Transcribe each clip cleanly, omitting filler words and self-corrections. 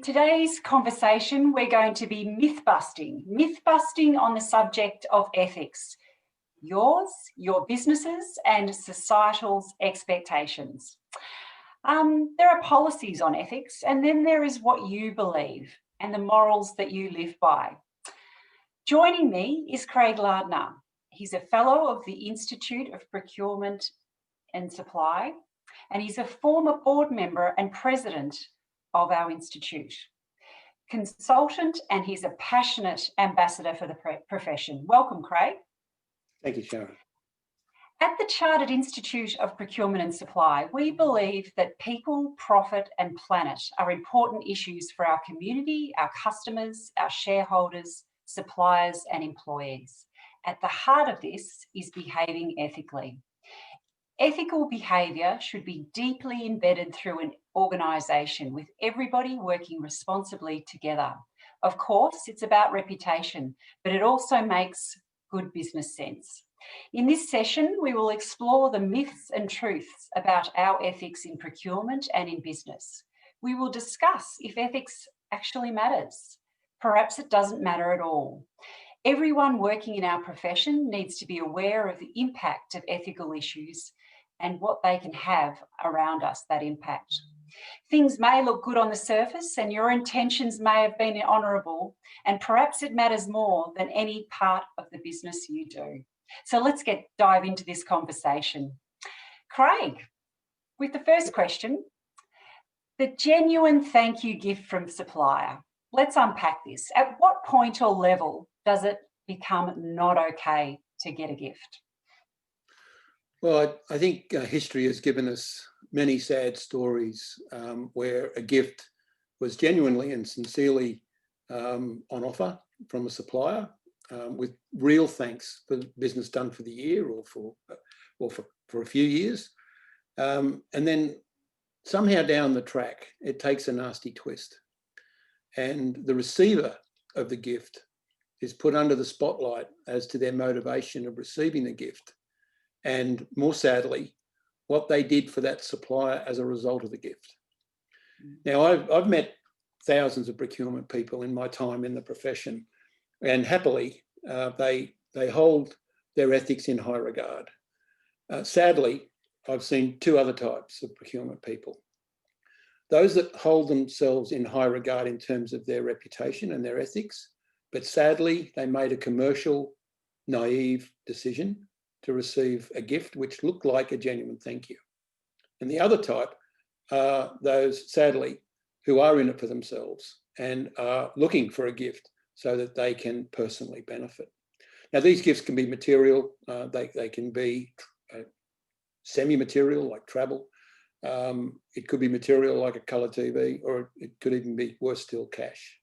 today's conversation, we're going to be myth-busting on the subject of ethics, yours, your businesses, and societal's expectations. There are policies on ethics, and then there is what you believe and the morals that you live by. Joining me is Craig Lardner. He's a fellow of the Institute of Procurement and Supply, and he's a former board member and president of our institute. Consultant, and he's a passionate ambassador for the profession. Welcome, Craig. Thank you, Sharon. At the Chartered Institute of Procurement and Supply, we believe that people, profit and planet are important issues for our community, our customers, our shareholders, suppliers and employees. At the heart of this is behaving ethically. Ethical behaviour should be deeply embedded through an organisation with everybody working responsibly together. Of course, it's about reputation, but it also makes good business sense. In this session, we will explore the myths and truths about our ethics in procurement and in business. We will discuss if ethics actually matters. Perhaps it doesn't matter at all. Everyone working in our profession needs to be aware of the impact of ethical issues and what they can have around us, that impact. Things may look good on the surface and your intentions may have been honourable, and perhaps it matters more than any part of the business you do. So let's dive into this conversation. Craig, with the first question, the genuine thank you gift from supplier. Let's unpack this. At what point or level does it become not okay to get a gift? Well, I think history has given us many sad stories where a gift was genuinely and sincerely on offer from a supplier with real thanks for the business done for the year or for a few years. And then somehow down the track, it takes a nasty twist. And the receiver of the gift is put under the spotlight as to their motivation of receiving the gift. And more sadly, what they did for that supplier as a result of the gift. Now, I've met thousands of procurement people in my time in the profession, and happily, they hold their ethics in high regard. Sadly, I've seen two other types of procurement people. Those that hold themselves in high regard in terms of their reputation and their ethics, but sadly, they made a commercial, naive decision to receive a gift which looked like a genuine thank you. And the other type are those, sadly, who are in it for themselves and are looking for a gift so that they can personally benefit. Now, these gifts can be material, they can be semi-material like travel, it could be material like a colour TV, or it could even be, worse still, cash.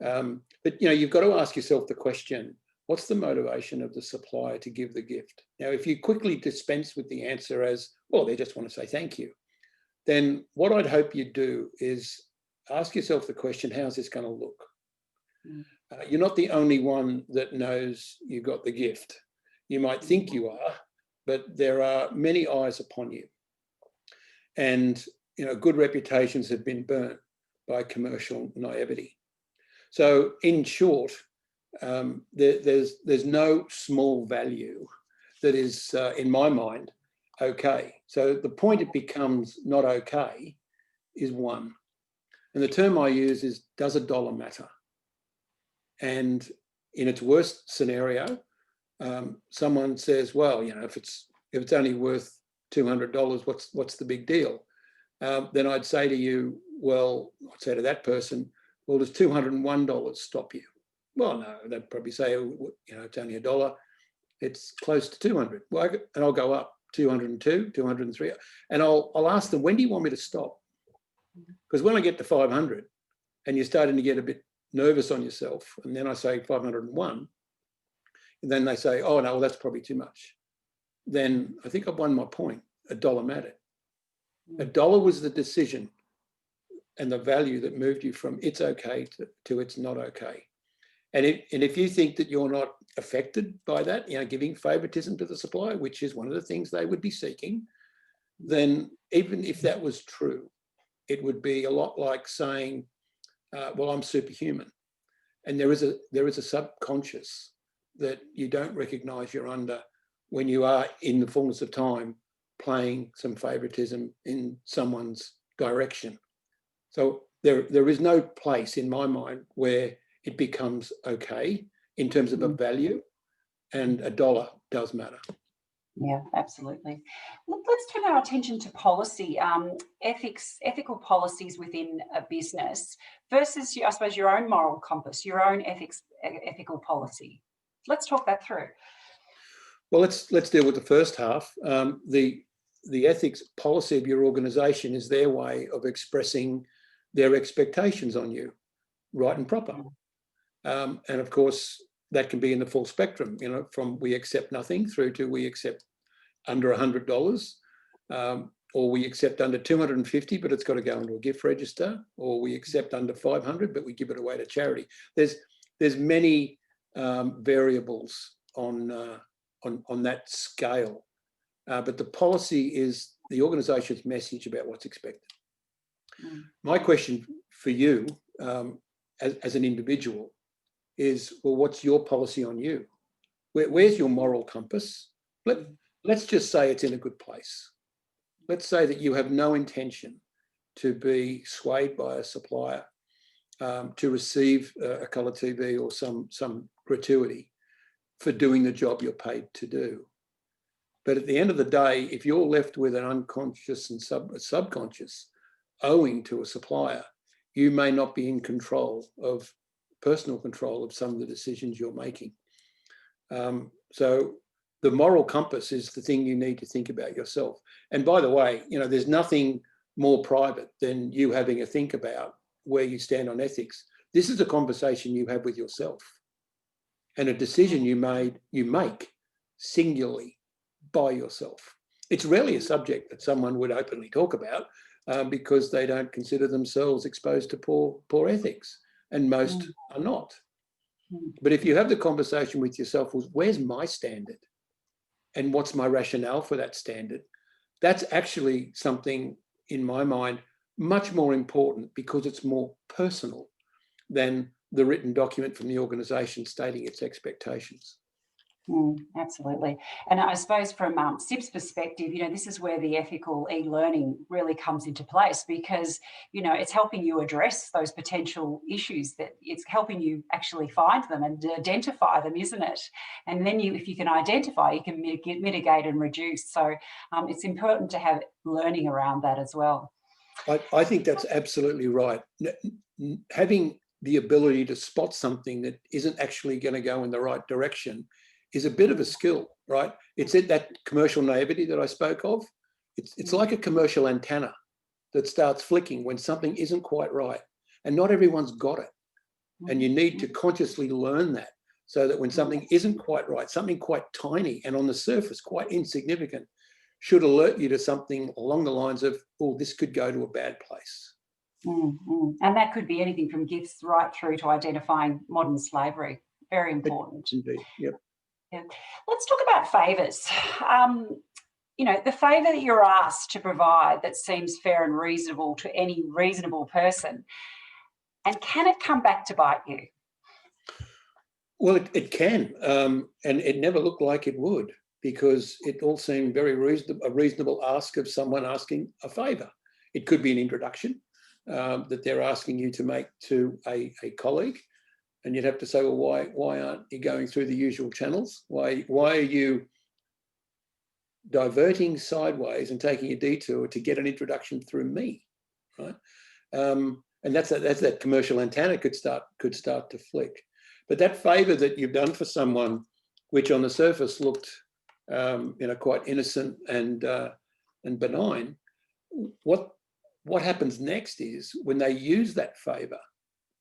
But you've got to ask yourself the question, what's the motivation of the supplier to give the gift? Now, if you quickly dispense with the answer as, well, they just want to say thank you, then what I'd hope you do is ask yourself the question, how's this going to look? You're not the only one that knows you got the gift. You might think you are, but there are many eyes upon you. And good reputations have been burnt by commercial naivety. So in short, there's no small value that is, in my mind, okay. So the point it becomes not okay is one. And the term I use is, does a dollar matter? And in its worst scenario, someone says, well, if it's only worth $200, what's the big deal? Then I'd say to you, well, I'd say to that person, well, does $201 stop you? Well, no, they'd probably say, it's only $1. It's close to 200. Well, and I'll go up 202, 203. And I'll ask them, when do you want me to stop? Because when I get to 500 and you're starting to get a bit nervous on yourself, and then I say 501, and then they say, oh, no, well, that's probably too much. Then I think I've won my point. $1 mattered. $1 was the decision and the value that moved you from it's okay to it's not okay. And if you think that you're not affected by that, giving favoritism to the supplier, which is one of the things they would be seeking, then even if that was true, it would be a lot like saying, well, I'm superhuman. And there is a subconscious that you don't recognise you're under when you are, in the fullness of time, playing some favouritism in someone's direction. So there is no place in my mind where it becomes okay in terms of a value, and a dollar does matter. Yeah, absolutely. Let's turn our attention to policy, ethical policies within a business versus, I suppose, your own moral compass, your own ethical policy. Let's talk that through. Well, let's deal with the first half. The ethics policy of your organisation is their way of expressing their expectations on you, right and proper. And of course, that can be in the full spectrum, from we accept nothing through to we accept under $100, or we accept under 250, but it's got to go into a gift register, or we accept under 500, but we give it away to charity. There's many variables on that scale, but the policy is the organisation's message about what's expected. My question for you as an individual is, well, what's your policy on you? Where's your moral compass? Let's just say it's in a good place. Let's say that you have no intention to be swayed by a supplier to receive a colour TV or some gratuity for doing the job you're paid to do. But at the end of the day, if you're left with an unconscious and subconscious owing to a supplier, you may not be in personal control of some of the decisions you're making. So the moral compass is the thing you need to think about yourself. And by the way, there's nothing more private than you having a think about where you stand on ethics. This is a conversation you have with yourself, and a decision you make singularly by yourself. It's rarely a subject that someone would openly talk about because they don't consider themselves exposed to poor ethics, and most are not. But if you have the conversation with yourself, well, where's my standard? And what's my rationale for that standard? That's actually something, in my mind, much more important because it's more personal than the written document from the organisation stating its expectations. Absolutely. And I suppose from CIPS perspective, this is where the ethical e-learning really comes into place, because, it's helping you address those potential issues, that it's helping you actually find them and identify them, isn't it? And then if you can identify, you can mitigate and reduce. So it's important to have learning around that as well. I think that's absolutely right. Having the ability to spot something that isn't actually going to go in the right direction is a bit of a skill, right? It's that commercial naivety that I spoke of. It's like a commercial antenna that starts flicking when something isn't quite right, and not everyone's got it. And you need to consciously learn that, so that when something isn't quite right, something quite tiny and on the surface quite insignificant, should alert you to something along the lines of, oh, this could go to a bad place. And that could be anything from gifts right through to identifying modern slavery. Very important. Indeed, yep. Yeah. Let's talk about favours. The favour that you're asked to provide that seems fair and reasonable to any reasonable person, and can it come back to bite you? Well, it can, and it never looked like it would, because it all seemed very a reasonable ask of someone asking a favour. It could be an introduction that they're asking you to make to a colleague. And you'd have to say, well, why aren't you going through the usual channels? Why are you diverting sideways and taking a detour to get an introduction through me, right? And that's that commercial antenna could start to flick. But that favour that you've done for someone, which on the surface looked quite innocent and benign, what happens next is when they use that favour,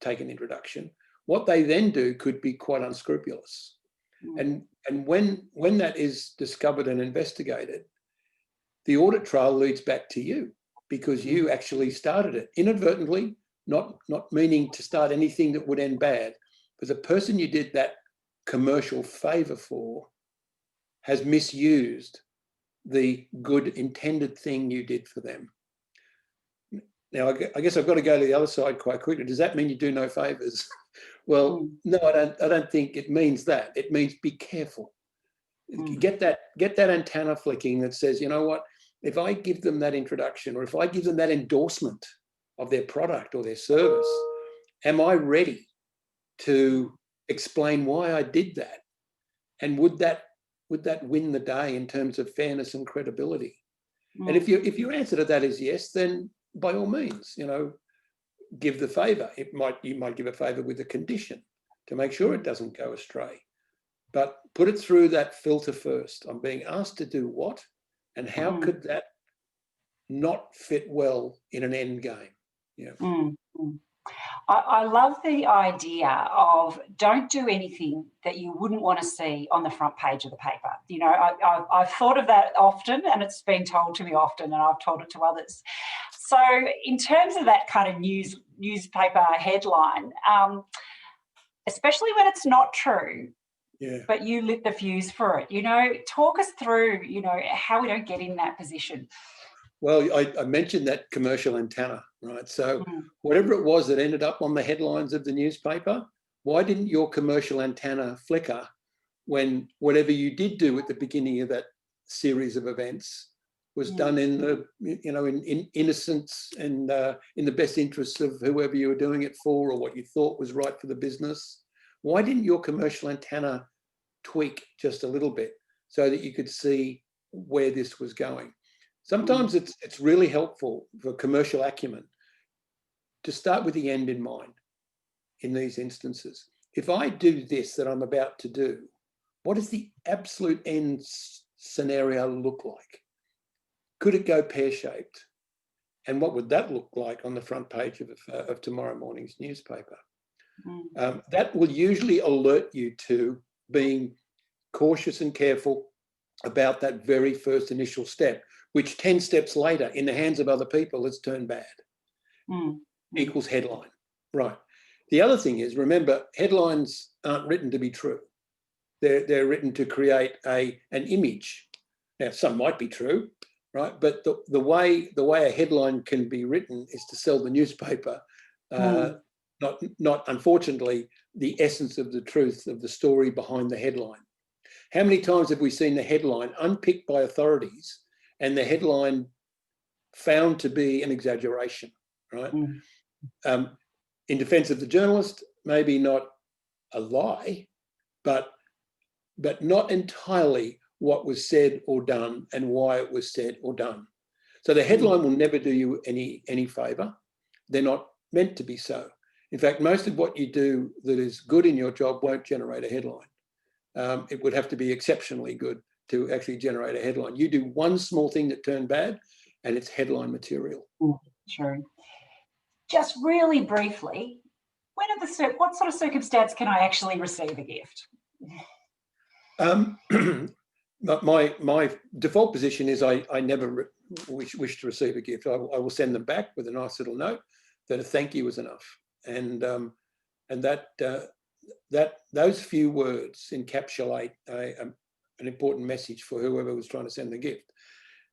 take an introduction, what they then do could be quite unscrupulous. And when that is discovered and investigated, the audit trail leads back to you, because you actually started it inadvertently, not meaning to start anything that would end bad. But the person you did that commercial favour for has misused the good intended thing you did for them. Now, I guess I've got to go to the other side quite quickly. Does that mean you do no favours? Well, no, I don't think it means that. It means be careful. Get that antenna flicking that says, you know what, if I give them that introduction, or if I give them that endorsement of their product or their service, am I ready to explain why I did that? And would that win the day in terms of fairness and credibility? And if your answer to that is yes, then by all means, you know, give the favour. You might give a favour with a condition to make sure it doesn't go astray. But put it through that filter first. I'm being asked to do what, and how could that not fit well in an end game? Yeah. I love the idea of don't do anything that you wouldn't want to see on the front page of the paper. You know, I've thought of that often, and it's been told to me often, and I've told it to others. So in terms of that kind of newspaper headline, especially when it's not true, but you lit the fuse for it, you know, talk us through, you know, how we don't get in that position. Well, I mentioned that commercial antenna, right? So whatever it was that ended up on the headlines of the newspaper, why didn't your commercial antenna flicker when whatever you did do at the beginning of that series of events was done in the, you know, in innocence and in the best interests of whoever you were doing it for, or what you thought was right for the business? Why didn't your commercial antenna tweak just a little bit so that you could see where this was going? Sometimes it's really helpful for commercial acumen to start with the end in mind in these instances. If I do this that I'm about to do, what does the absolute end scenario look like? Could it go pear-shaped? And what would that look like on the front page of tomorrow morning's newspaper? That will usually alert you to being cautious and careful about that very first initial step, which 10 steps later, in the hands of other people, has turned bad. Equals headline. Right. The other thing is, remember, headlines aren't written to be true. They're written to create an image. Now, some might be true, right? But the way a headline can be written is to sell the newspaper, not unfortunately the essence of the truth of the story behind the headline. How many times have we seen the headline unpicked by authorities and the headline found to be an exaggeration, right? In defense of the journalist, maybe not a lie, but not entirely what was said or done and why it was said or done. So the headline will never do you any favour. They're not meant to be so. In fact, most of what you do that is good in your job won't generate a headline. It would have to be exceptionally good to actually generate a headline. You do one small thing that turned bad and it's headline material. Sure. Just really briefly, what sort of circumstance can I actually receive a gift? My default position is I never wish to receive a gift. I will send them back with a nice little note that a thank you is enough. And those few words encapsulate an important message for whoever was trying to send the gift.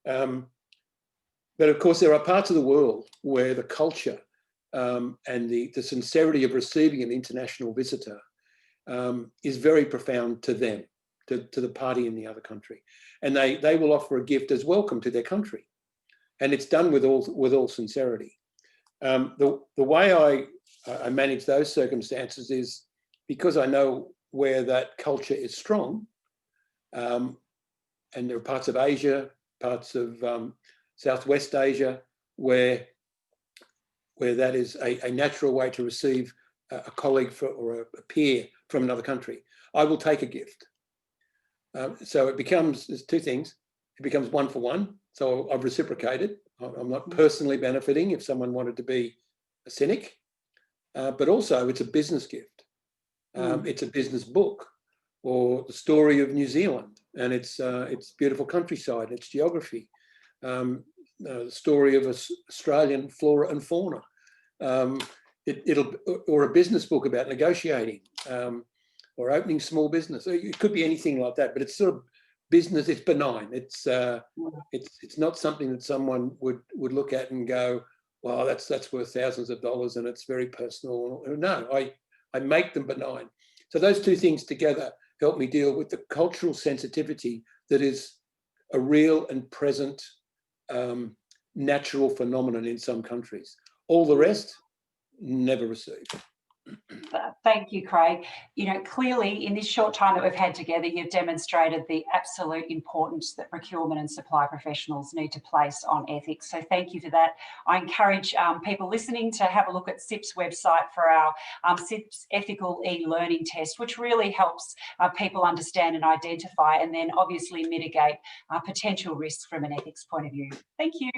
But of course, there are parts of the world where the culture and the sincerity of receiving an international visitor is very profound to them, to the party in the other country. And they will offer a gift as welcome to their country. And it's done with all sincerity. The way I manage those circumstances is because I know where that culture is strong, and there are parts of Asia, parts of Southwest Asia, where that is a natural way to receive a colleague or a peer from another country. I will take a gift. So there's two things. It becomes one for one. So I've reciprocated. I'm not personally benefiting if someone wanted to be a cynic, but also it's a business gift. It's a business book, or the story of New Zealand and its beautiful countryside, its geography, the story of Australian flora and fauna. Or a business book about negotiating, or opening small business. It could be anything like that, but it's sort of business. It's benign. It's not something that someone would look at and go, well, that's worth thousands of dollars and it's very personal. No, I make them benign. So those two things together help me deal with the cultural sensitivity that is a real and present natural phenomenon in some countries. All the rest, never received. Thank you, Craig. You know, clearly in this short time that we've had together, you've demonstrated the absolute importance that procurement and supply professionals need to place on ethics. So thank you for that. I encourage people listening to have a look at CIPS website for our CIPS ethical e-learning test, which really helps people understand and identify and then obviously mitigate potential risks from an ethics point of view. Thank you.